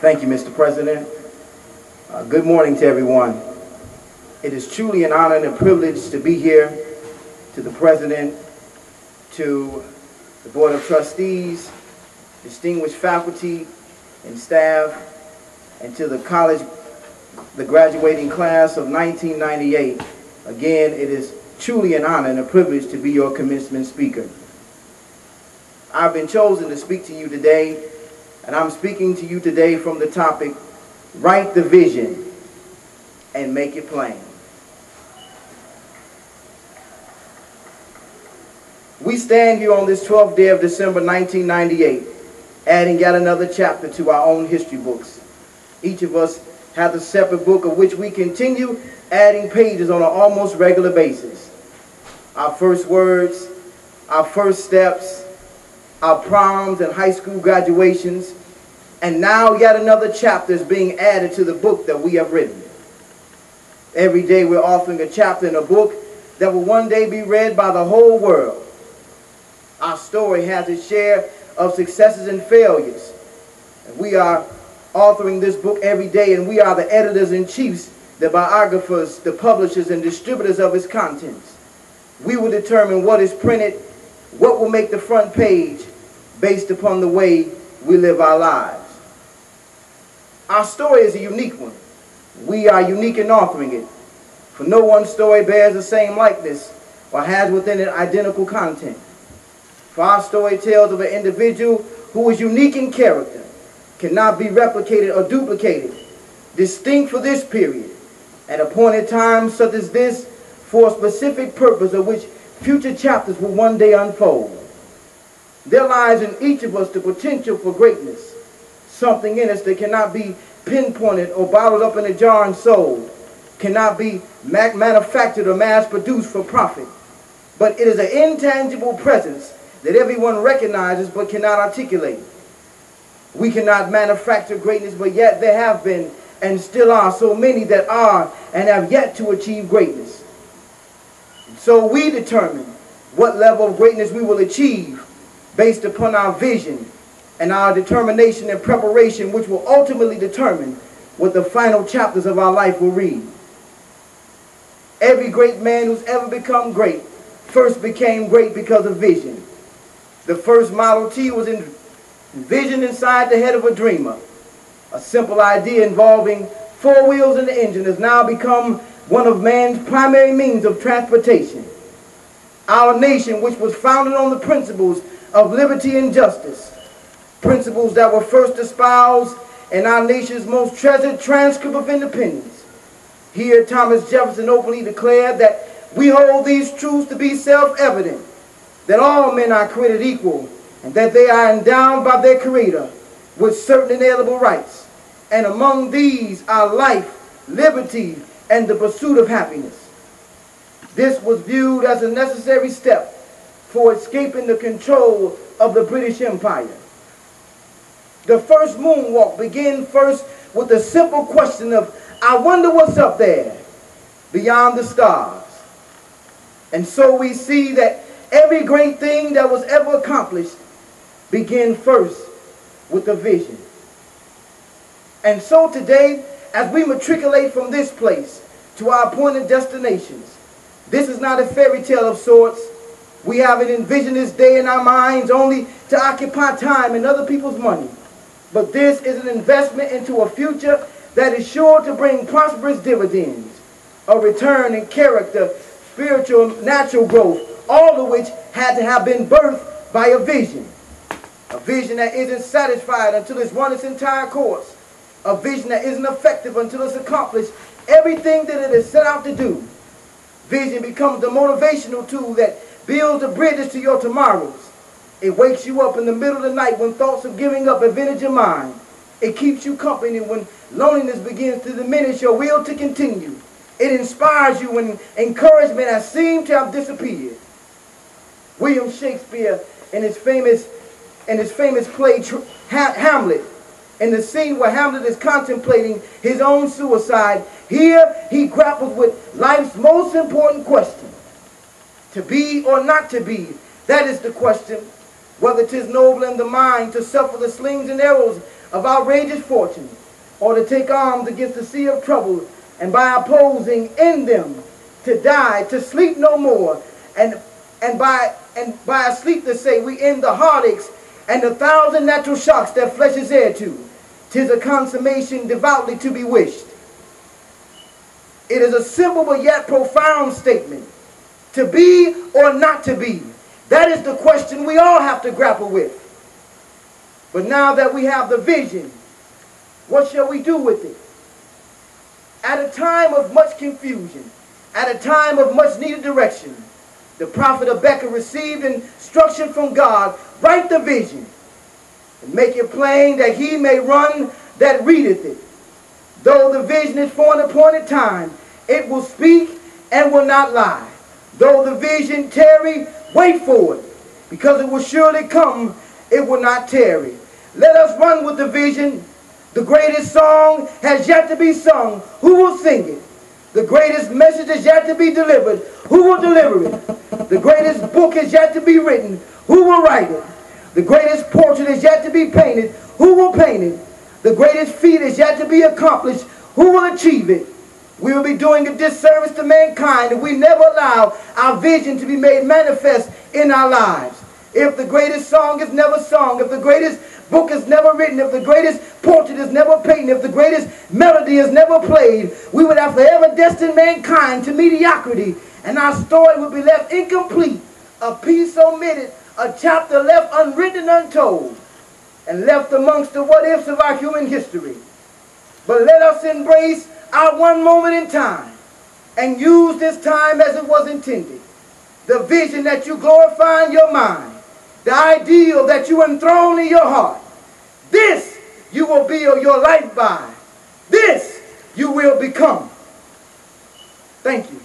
Thank you, Mr. President. Good morning to everyone. It is truly an honor and a privilege to be here, to the President, to the Board of Trustees, distinguished faculty and staff, and to the college, the graduating class of 1998. Again, it is truly an honor and a privilege to be your commencement speaker. I've been chosen to speak to you today, and I'm speaking to you today from the topic, Write the Vision and Make It Plain. We stand here on this 12th day of December 1998, adding yet another chapter to our own history books. Each of us has a separate book of which we continue adding pages on an almost regular basis. Our first words, our first steps, our proms and high school graduations, and now yet another chapter is being added to the book that we have written. Every day we're authoring a chapter in a book that will one day be read by the whole world. Our story has its share of successes and failures. And we are authoring this book every day, and we are the editors-in-chiefs, the biographers, the publishers, and distributors of its contents. We will determine what is printed, what will make the front page, based upon the way we live our lives. Our story is a unique one. We are unique in authoring it, for no one story bears the same likeness or has within it identical content. For our story tells of an individual who is unique in character, cannot be replicated or duplicated, distinct for this period, at appointed times such as this, for a specific purpose of which future chapters will one day unfold. There lies in each of us the potential for greatness, something in us that cannot be pinpointed or bottled up in a jar and sold, cannot be manufactured or mass-produced for profit, but it is an intangible presence that everyone recognizes but cannot articulate. We cannot manufacture greatness, but yet there have been and still are so many that are and have yet to achieve greatness. So we determine what level of greatness we will achieve based upon our vision and our determination and preparation, which will ultimately determine what the final chapters of our life will read. Every great man who's ever become great first became great because of vision. The first Model T was envisioned inside the head of a dreamer. A simple idea involving 4 wheels and the engine has now become one of man's primary means of transportation. Our nation, which was founded on the principles of liberty and justice, principles that were first espoused in our nation's most treasured transcript of independence. Here, Thomas Jefferson openly declared that we hold these truths to be self-evident, that all men are created equal, and that they are endowed by their Creator with certain inalienable rights, and among these are life, liberty, and the pursuit of happiness. This was viewed as a necessary step for escaping the control of the British Empire. The first moonwalk began first with the simple question of, I wonder what's up there beyond the stars. And so we see that every great thing that was ever accomplished began first with a vision. And so today, as we matriculate from this place to our appointed destinations, this is not a fairy tale of sorts. We haven't envisioned this day in our minds only to occupy time and other people's money. But this is an investment into a future that is sure to bring prosperous dividends, a return in character, spiritual, natural growth, all of which had to have been birthed by a vision. A vision that isn't satisfied until it's run its entire course. A vision that isn't effective until it's accomplished everything that it is set out to do. Vision becomes the motivational tool that builds the bridges to your tomorrows. It wakes you up in the middle of the night when thoughts of giving up have entered your mind. It keeps you company when loneliness begins to diminish your will to continue. It inspires you when encouragement has seemed to have disappeared. William Shakespeare, in his famous play Hamlet, in the scene where Hamlet is contemplating his own suicide, here he grapples with life's most important question. To be or not to be, that is the question. Whether 'tis noble in the mind to suffer the slings and arrows of outrageous fortune, or to take arms against the sea of trouble, and by opposing in them to die, to sleep no more, and by a sleep to say we end the heartaches and the thousand natural shocks that flesh is heir to. 'Tis a consummation devoutly to be wished. It is a simple but yet profound statement. To be or not to be. That is the question we all have to grapple with. But now that we have the vision, what shall we do with it? At a time of much confusion, at a time of much needed direction, the prophet Habakkuk received instruction from God, write the vision and make it plain that he may run that readeth it. Though the vision is for an appointed time, it will speak and will not lie. Though the vision tarry, wait for it, because it will surely come, it will not tarry. Let us run with the vision. The greatest song has yet to be sung. Who will sing it? The greatest message is yet to be delivered. Who will deliver it? The greatest book is yet to be written. Who will write it? The greatest portrait is yet to be painted. Who will paint it? The greatest feat is yet to be accomplished. Who will achieve it? We will be doing a disservice to mankind if we never allow our vision to be made manifest in our lives. If the greatest song is never sung, if the greatest book is never written, if the greatest portrait is never painted, if the greatest melody is never played, we would have forever destined mankind to mediocrity, and our story would be left incomplete, a piece omitted, a chapter left unwritten and untold, and left amongst the what-ifs of our human history. But let us embrace our one moment in time and use this time as it was intended. The vision that you glorify in your mind, the ideal that you enthrone in your heart, this you will build your life by. This you will become. Thank you.